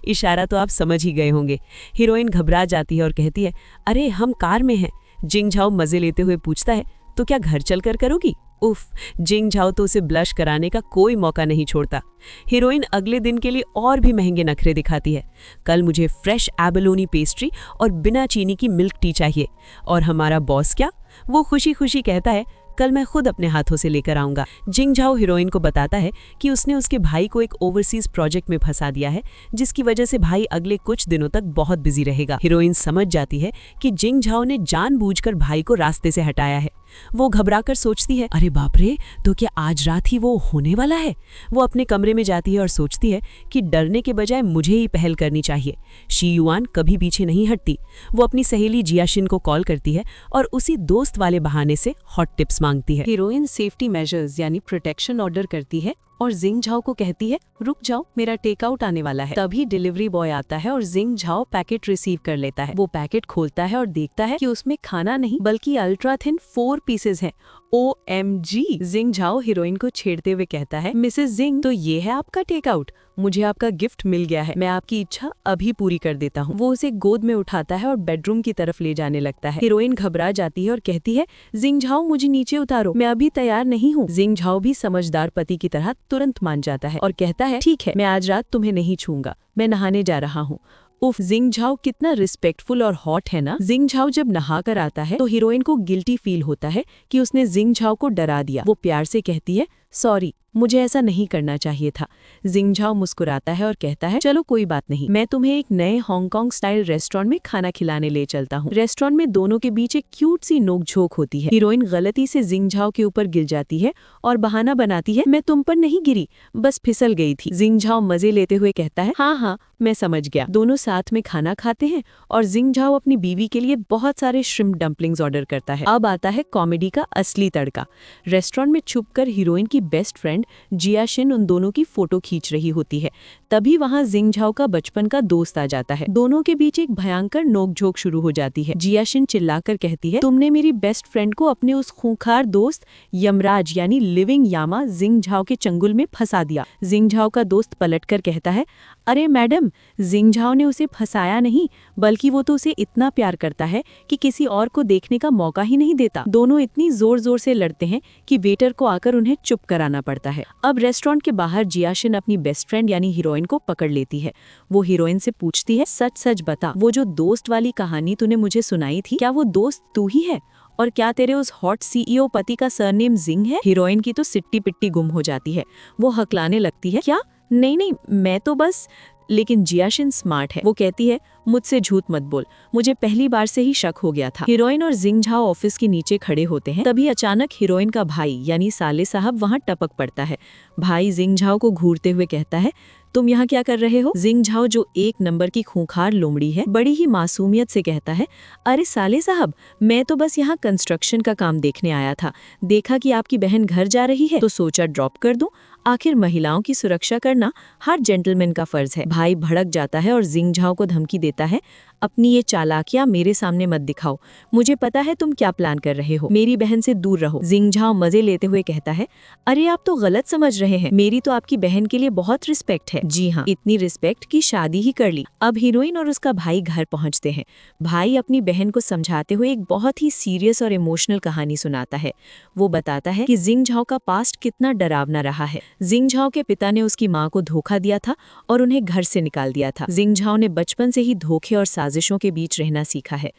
इशारा तो आप समझ ही गए होंगे। हीरोइन घबरा जाती है और कहती है, अरे हम कार में हैं। जिंग झाओ मजे लेते हुए पूछता है, तो क्या घर चलकर करोगी? उफ, जिंग झाओ तो उसे ब्लश कराने का कोई मौका नहीं छोड़ता। हीरोइन अगले दिन के लिए और भी महंगे नखरे दिखाती है, कल मुझे फ्रेश एबलोनी पेस्ट्री और बिना चीनी की मिल्क टी चाहिए। और हमारा बॉस क्या? वो खुशी खुशी कहता है, कल मैं खुद अपने हाथों से लेकर आऊंगा। जिंग झाओ हीरोइन को बताता है कि उसने उसके भाई को एक ओवरसीज प्रोजेक्ट में फंसा दिया है, जिसकी वजह से भाई अगले कुछ दिनों तक बहुत बिजी रहेगा। हीरोइन समझ जाती है कि जिंग झाओ ने जानबूझकर भाई को रास्ते से हटाया है। वो घबराकर सोचती है, अरे बाप रे, तो क्या आज रात ही वो होने वाला है? वो अपने कमरे में जाती है और सोचती है कि डरने के बजाय मुझे ही पहल करनी चाहिए। शी युआन कभी पीछे नहीं हटती। वो अपनी सहेली जियाशिन को कॉल करती है और उसी दोस्त वाले बहाने से हॉट टिप्स मांगती है। हीरोइन सेफ्टी मेजर्स यानी प्रोटेक्शन ऑर्डर करती है और जिंग झाओ को कहती है, रुक जाओ, मेरा टेक आउट आने वाला है। तभी डिलीवरी बॉय आता है और जिंग झाओ पैकेट रिसीव कर लेता है। वो पैकेट खोलता है और देखता है कि उसमें खाना नहीं बल्कि अल्ट्रा थिन 4 पीसेस हैं। OMG! जिंग झाओ हीरोइन को छेड़ते हुए कहता है, मिसेस जिंग, तो ये है आपका टेक आउट। मुझे आपका गिफ्ट मिल गया है, मैं आपकी इच्छा अभी पूरी कर देता हूँ। वो उसे गोद में उठाता है और बेडरूम की तरफ ले जाने लगता है। हीरोइन घबरा जाती है और कहती है, जिंग झाओ, मुझे नीचे उतारो, मैं अभी तैयार नहीं हूँ। जिंग झाओ भी समझदार पति की तरह तुरंत मान जाता है और कहता है, ठीक है, मैं आज रात तुम्हें नहीं छूंगा, मैं नहाने जा रहा हूँ। उफ, जिंग झाओ कितना रिस्पेक्टफुल और हॉट है ना। जिंग झाओ जब नहा कर आता है तो हीरोइन को गिल्टी फील होता है कि उसने जिंग झाओ को डरा दिया। वो प्यार से कहती है, सॉरी, मुझे ऐसा नहीं करना चाहिए था। जिंग झाओ मुस्कुराता है और कहता है, चलो कोई बात नहीं, मैं तुम्हें एक नए हांगकांग स्टाइल रेस्टोरेंट में खाना खिलाने ले चलता हूँ। रेस्टोरेंट में दोनों के बीच एक क्यूट सी नोकझोंक होती है। हीरोइन गलती से जिंग झाओ के ऊपर गिर जाती है और बहाना बनाती है, मैं तुम पर नहीं गिरी, बस फिसल गई थी। जिंग झाओ मजे लेते हुए कहता है, हाँ, मैं समझ गया। दोनों साथ में खाना खाते हैं और जिंग झाओ अपनी बीवी के लिए बहुत सारे श्रिम्प डम्पलिंग्स ऑर्डर करता है। अब आता है कॉमेडी का असली तड़का। रेस्टोरेंट में छुपकर हीरोइन की बेस्ट फ्रेंड जियाशिन उन दोनों की फोटो खींच रही होती है। तभी वहां जिंग झाओ का बचपन का दोस्त आ जाता है। दोनों के बीच एक भयंकर नोकझोंक शुरू हो जाती है। जियाशिन चिल्लाकर कहती है, तुमने मेरी बेस्ट फ्रेंड को अपने उस खूंखार दोस्त यमराज यानी लिविंग यामा जिंग झाओ के चंगुल में फंसा दिया। जिंग झाओ का दोस्त पलटकर कहता है, अरे मैडम, जिंग झाओ ने उसे फंसाया नहीं, बल्कि वो तो उसे इतना प्यार करता है कि किसी और को देखने का मौका ही नहीं देता। दोनों इतनी जोर जोर से लड़ते हैं कि वेटर को आकर उन्हें चुप कराना पड़ता है। अब रेस्टोरेंट के बाहर जियाशिन अपनी बेस्ट फ्रेंड यानी हीरोइन को पकड़ लेती है। वो हीरोइन से पूछती है, सच सच बता, वो जो दोस्त वाली कहानी तूने मुझे सुनाई थी, क्या वो दोस्त तू ही है? और क्या तेरे उस हॉट CEO पति का सरनेम जिंग है? हीरोइन की तो सिट्टी पिट्टी गुम हो जाती है। वो हकलाने लगती है, क्या? नहीं, मैं तो बस। लेकिन जियाशिन स्मार्ट है। वो कहती है, मुझसे झूठ मत बोल, मुझे पहली बार से ही शक हो गया था। हीरोइन और जिंग झाओ ऑफिस के नीचे खड़े होते हैं। तभी अचानक हीरोइन का भाई यानी साले साहब वहां टपक पड़ता है। भाई जिंग झाओ को घूरते हुए कहता है, तुम यहाँ क्या कर रहे हो? जिंग झाओ, जो 1 नंबर की खूंखार लोमड़ी है, बड़ी ही मासूमियत से कहता है, अरे साले साहब, मैं तो बस यहाँ कंस्ट्रक्शन का काम देखने आया था। देखा कि आपकी बहन घर जा रही है तो सोचा ड्रॉप कर दूं। आखिर महिलाओं की सुरक्षा करना हर जेंटलमैन का फर्ज है। भाई भड़क जाता है और जिंग झाओ को धमकी देता है, अपनी ये चालाकियां मेरे सामने मत दिखाओ, मुझे पता है तुम क्या प्लान कर रहे हो, मेरी बहन से दूर रहो। जिंग झाओ मजे लेते हुए कहता है, अरे आप तो गलत समझ रहे हैं, मेरी तो आपकी बहन के लिए बहुत रिस्पेक्ट है। जी हाँ, इतनी रिस्पेक्ट की शादी ही कर ली। अब हीरोइन और उसका भाई घर पहुंचते हैं। भाई अपनी बहन को समझाते हुए एक बहुत ही सीरियस और इमोशनल कहानी सुनाता है। वो बताता है कि जिंग झाओ का पास्ट कितना डरावना रहा है। जिंग झाओ के पिता ने उसकी माँ को धोखा दिया था और उन्हें घर से निकाल दिया था। जिंग झाओ ने बचपन से ही धोखे और साजिशों के बीच रहना सीखा है।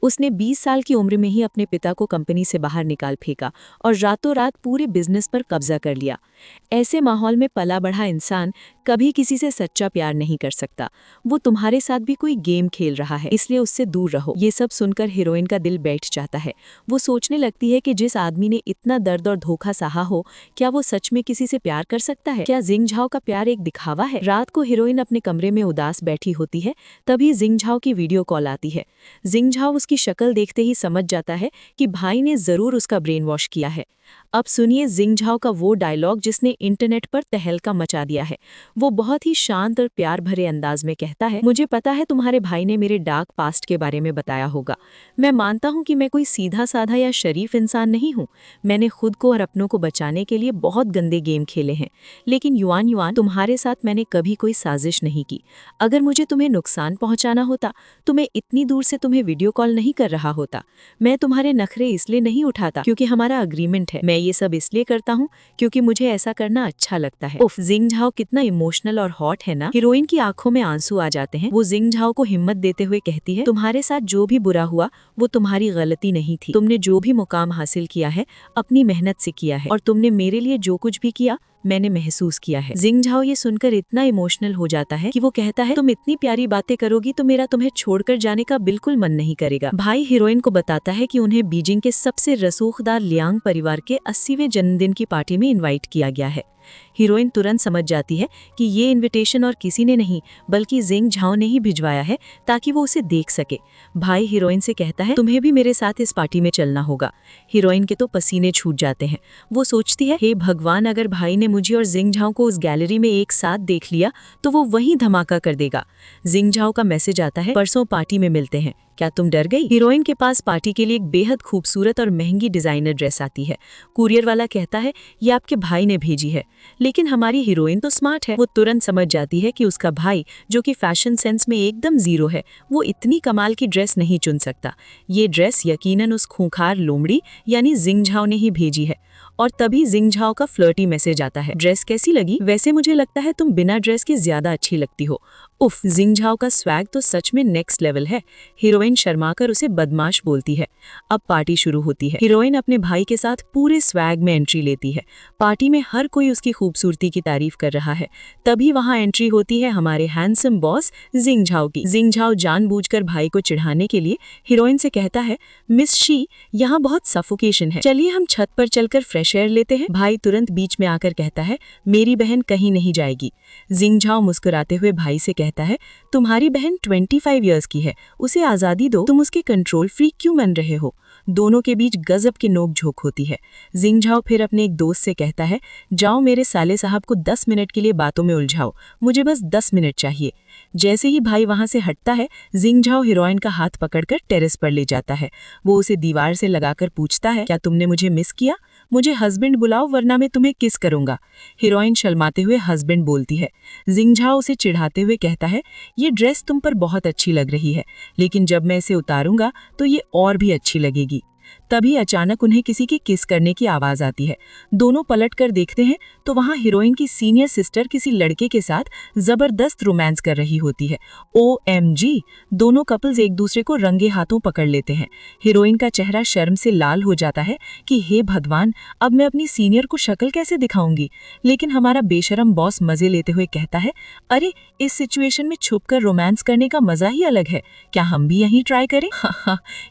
उसने 20 साल की उम्र में ही अपने पिता को कंपनी से बाहर निकाल फेंका और रातों रात पूरे बिजनेस पर कब्जा कर लिया। ऐसे माहौल में पला बढ़ा इंसान कभी किसी से सच्चा प्यार नहीं कर सकता। वो तुम्हारे साथ भी कोई गेम खेल रहा है, इसलिए उससे दूर रहो। ये सब सुनकर हीरोइन का दिल बैठ जाता है। वो सोचने लगती है कि जिस आदमी ने इतना दर्द और धोखा सहा हो, क्या वो सच में किसी से प्यार कर सकता है? क्या जिंग झाओ का प्यार एक दिखावा है? रात को हीरोइन अपने कमरे में उदास बैठी होती है, तभी जिंग झाओ की वीडियो कॉल आती है। जिंग झाओ उसकी शक्ल देखते ही समझ जाता है कि भाई ने जरूर उसका ब्रेन वॉश किया है। अब सुनिए जिंग झाओ का वो डायलॉग जिसने इंटरनेट पर तहलका मचा दिया है। वो बहुत ही शांत और प्यार भरे अंदाज में कहता है, मुझे पता है तुम्हारे भाई ने मेरे डार्क पास्ट के बारे में बताया होगा। मैं मानता हूँ कि मैं कोई सीधा साधा या शरीफ इंसान नहीं हूँ। मैंने खुद को और अपनों को बचाने के लिए बहुत गंदे गेम खेले हैं, लेकिन युआन, तुम्हारे साथ मैंने कभी कोई साजिश नहीं की। अगर मुझे तुम्हें नुकसान पहुंचाना होता तो मैं इतनी दूर से तुम्हें वीडियो कॉल नहीं कर रहा होता। मैं तुम्हारे नखरे इसलिए नहीं उठाता क्योंकि हमारा अग्रीमेंट है। मैं ये सब इसलिए करता हूँ क्योंकि मुझे ऐसा करना अच्छा लगता है। उफ, जिंग झाओ कितना इमोशनल और हॉट है ना। हीरोइन की आंखों में आंसू आ जाते हैं। वो जिंग झाओ को हिम्मत देते हुए कहती है, तुम्हारे साथ जो भी बुरा हुआ वो तुम्हारी गलती नहीं थी। तुमने जो भी मुकाम हासिल किया है अपनी मेहनत से किया है, और तुमने मेरे लिए जो कुछ भी किया मैंने महसूस किया है। जिंग झाओ ये सुनकर इतना इमोशनल हो जाता है कि वो कहता है, तुम इतनी प्यारी बातें करोगी तो मेरा तुम्हें छोड़कर जाने का बिल्कुल मन नहीं करेगा। भाई हीरोइन को बताता है कि उन्हें बीजिंग के सबसे रसूखदार लियांग परिवार के 80वें जन्मदिन की पार्टी में इनवाइट किया गया है। हीरोइन तुरंत समझ जाती है कि ये इनविटेशन और किसी ने नहीं बल्कि जिंग झाओ ने ही भिजवाया है ताकि वो उसे देख सके। भाई हीरोइन से कहता है, तुम्हें भी मेरे साथ इस पार्टी में चलना होगा। हीरोइन के तो पसीने छूट जाते हैं। वो सोचती है, हे भगवान, अगर भाई ने मुझे और जिंग झाओ को उस गैलरी में एक साथ देख लिया तो वो वहीं धमाका कर देगा। जिंग झाओ का मैसेज आता है, परसों पार्टी में मिलते हैं, क्या तुम डर गई? हीरोइन के पास पार्टी के लिए एक बेहद खूबसूरत और महंगी डिजाइनर ड्रेस आती है। कुरियर वाला कहता है, ये आपके भाई ने भेजी है। लेकिन हमारी हीरोइन तो स्मार्ट है। वो तुरंत समझ जाती है कि उसका भाई, जो कि फैशन सेंस में एकदम जीरो है, वो इतनी कमाल की ड्रेस नहीं चुन सकता। ये ड्रेस यकीनन उस खूंखार लोमड़ी यानी जिंग झाओ ने ही भेजी है। और तभी जिंग झाओ का फ्लर्टी मैसेज आता है, ड्रेस कैसी लगी? वैसे मुझे लगता है तुम बिना ड्रेस के ज्यादा अच्छी लगती हो। उफ, जिंग झाओ का स्वैग तो सच में नेक्स्ट लेवल है। हीरोइन शर्माकर उसे बदमाश बोलती है। अब पार्टी शुरू होती है। हीरोइन अपने भाई के साथ पूरे स्वैग में एंट्री लेती है। पार्टी में हर कोई उसकी खूबसूरती की तारीफ कर रहा है। तभी वहां एंट्री होती है हमारे हैंडसम बॉस जिंग झाओ की। जिंग झाओ जानबूझकर भाई को चिढ़ाने के लिए हीरोइन से कहता है, मिस शी, यहाँ बहुत सफोकेशन है, चलिए हम छत पर चलकर फ्रेश एयर लेते हैं। भाई तुरंत बीच में आकर कहता है, मेरी बहन कहीं नहीं जाएगी। जिंग झाओ मुस्कुराते हुए भाई से कहता है, तुम्हारी बहन 25 इयर्स की है, उसे आजादी दो, तुम उसके कंट्रोल फ्रीक क्यों बन रहे हो? दोनों के बीच गजब की नोक-झोंक होती है। जिंग झाओ फिर अपने एक दोस्त से कहता है, जाओ मेरे साले साहब को 10 मिनट के लिए बातों में उलझाओ, मुझे बस 10 मिनट चाहिए। जैसे ही भाई वहां से हटता है, जिंग झाओ हीरोइन का हाथ पकड़कर टेरेस पर ले जाता है। वो उसे दीवार से लगाकर पूछता है, क्या तुमने मुझे मिस किया? मुझे हस्बैंड बुलाओ वरना मैं तुम्हें किस करूंगा। हीरोइन शर्माते हुए हस्बैंड बोलती है। जिंग झाओ उसे चिढ़ाते हुए कहता है, ये ड्रेस तुम पर बहुत अच्छी लग रही है, लेकिन जब मैं इसे उतारूंगा तो ये और भी अच्छी लगेगी। तभी अचानक उन्हें किसी की किस करने की आवाज आती है। दोनों पलट कर देखते हैं तो वहां हीरोइन की सीनियर सिस्टर किसी लड़के के साथ जबरदस्त रोमांस कर रही होती है। OMG, दोनों कपल्स एक दूसरे को रंगे हाथों पकड़ लेते हैं। हीरोइन का चेहरा शर्म से लाल हो जाता है कि हे भगवान, अब मैं अपनी सीनियर को शक्ल कैसे दिखाऊंगी। लेकिन हमारा बेशरम बॉस मजे लेते हुए कहता है, अरे इस सिचुएशन में छुपकर रोमांस करने का मजा ही अलग है, क्या हम भी यहीं ट्राई करें?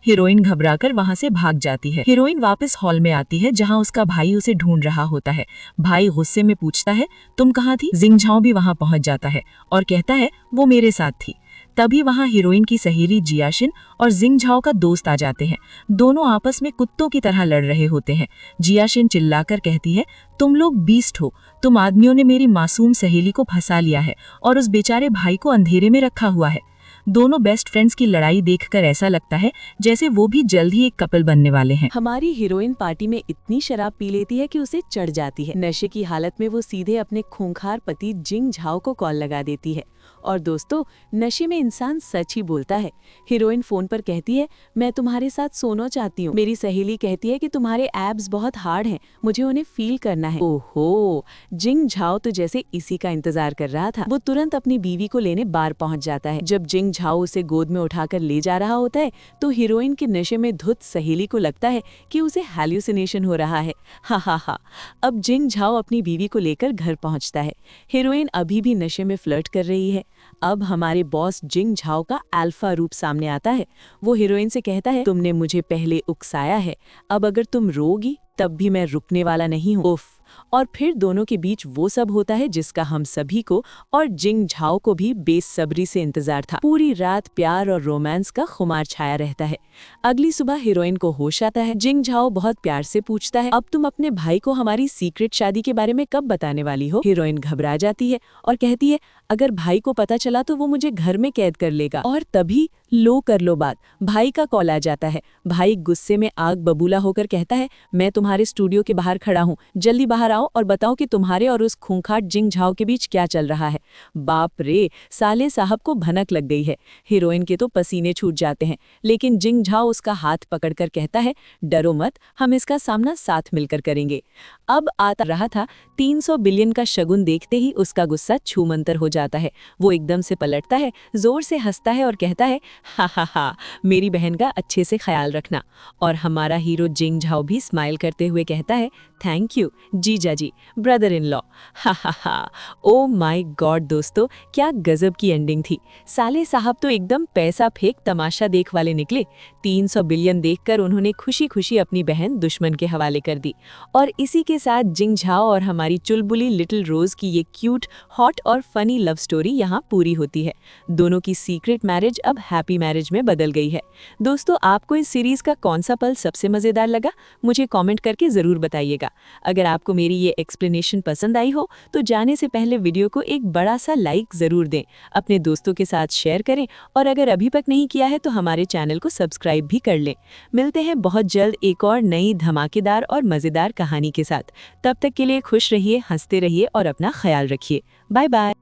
हीरोइन घबराकर वहां से भाग जाती है। हीरोइन वापस हॉल में आती है जहां उसका भाई उसे ढूंढ रहा होता है। भाई गुस्से में पूछता है, तुम कहाँ थी? जिंग झाओ भी वहां पहुंच जाता है और कहता है, वो मेरे साथ थी। तभी वहां हीरोइन की सहेली जियाशिन और जिंग झाओ का दोस्त आ जाते हैं। दोनों आपस में कुत्तों की तरह लड़ रहे होते हैं। जियाशिन चिल्लाकर कहती है, तुम लोग बीस्ट हो, तुम आदमियों ने मेरी मासूम सहेली को फंसा लिया है और उस बेचारे भाई को अंधेरे में रखा हुआ है। दोनों बेस्ट फ्रेंड्स की लड़ाई देखकर ऐसा लगता है जैसे वो भी जल्द ही एक कपल बनने वाले हैं। हमारी हीरोइन पार्टी में इतनी शराब पी लेती है कि उसे चढ़ जाती है। नशे की हालत में वो सीधे अपने खूंखार पति जिंग झाओ को कॉल लगा देती है। और दोस्तों, नशे में इंसान सच ही बोलता है। हीरोइन फोन पर कहती है, मैं तुम्हारे साथ सोना चाहती हूँ। मेरी सहेली कहती है कि तुम्हारे एब्स बहुत हार्ड हैं, मुझे उन्हें फील करना है। ओहो, जिंग झाओ तो जैसे इसी का इंतजार कर रहा था। वो तुरंत अपनी बीवी को लेने बार पहुंच जाता है। जब जिंग झाओ उसे गोद में उठाकर ले जा रहा होता है तो हीरोइन के नशे में धुत सहेली को लगता है कि उसे हैल्यूसिनेशन हो रहा है। हा। अब जिंग झाओ अपनी बीवी को लेकर घर पहुंचता है। हीरोइन अभी भी नशे में फ्लर्ट कर रही है। अब हमारे बॉस जिंग झाओ का अल्फा रूप सामने आता है। वो हीरोइन से कहता है, तुमने मुझे पहले उकसाया है, अब अगर तुम रोगी तब भी मैं रुकने वाला नहीं हूँ। उफ। और फिर दोनों के बीच वो सब होता है जिसका हम सभी को और जिंग झाओ को भी बेसब्री से इंतजार था। पूरी रात प्यार और रोमांस का खुमार छाया रहता है। अगली सुबह हीरोइन को होश आता है। जिंग झाओ बहुत प्यार से पूछता है, अब तुम अपने भाई को हमारी सीक्रेट शादी के बारे में कब बताने वाली हो? हीरोइन घबरा जाती है और कहती है, अगर भाई को पता चला तो वो मुझे घर में कैद कर लेगा। और तभी लो कर लो बात, भाई का कॉल आ जाता है। भाई गुस्से में आग बबूला होकर कहता है, मैं तुम्हारे स्टूडियो के बाहर खड़ा हूँ, जल्दी बाहर आओ और बताओ कि तुम्हारे और उस खूंखार जिंग झाओ के बीच क्या चल रहा है। बाप रे, साले साहब को भनक लग गई है। हीरोइन के तो पसीने छूट जाते हैं, लेकिन जिंग झाओ उसका हाथ पकड़कर कहता है, डरो मत, हम इसका सामना साथ मिलकर करेंगे। अब आता रहा था 300 बिलियन का शगुन देखते ही उसका गुस्सा छूमंतर हो जाता है। वो एकदम से पलटता है, जोर से हंसता है और कहता है, हा, मेरी बहन का अच्छे से ख्याल रखना। और हमारा हीरो जिंग झाओ भी स्माइल करते हुए कहता है, थैंक यू जीजा जी, ब्रदर इन लॉ। हा हा हा, ओ माय गॉड दोस्तों, क्या गजब की एंडिंग थी। साले साहब तो एकदम पैसा फेंक तमाशा देख वाले निकले। 300 बिलियन देखकर उन्होंने खुशी खुशी अपनी बहन दुश्मन के हवाले कर दी। और इसी के साथ जिंग झाओ और हमारी चुलबुली लिटिल रोज की ये क्यूट, हॉट और फनी लव स्टोरी यहाँ पूरी होती है। दोनों की सीक्रेट मैरिज अब हैप्पी मैरिज में बदल गई है। दोस्तों, आपको इस सीरीज का कौन सा पल सबसे मजेदार लगा, मुझे कमेंट करके जरूर बताइएगा। अगर आपको मेरी ये एक्सप्लेनेशन पसंद आई हो तो जाने से पहले वीडियो को एक बड़ा सा लाइक जरूर दें, अपने दोस्तों के साथ शेयर करें और अगर अभी तक नहीं किया है तो हमारे चैनल को सब्सक्राइब भी कर लें। मिलते हैं बहुत जल्द एक और नई धमाकेदार और मजेदार कहानी के साथ। तब तक के लिए खुश रहिए, हंसते रहिए और अपना ख्याल रखिए। Bye bye.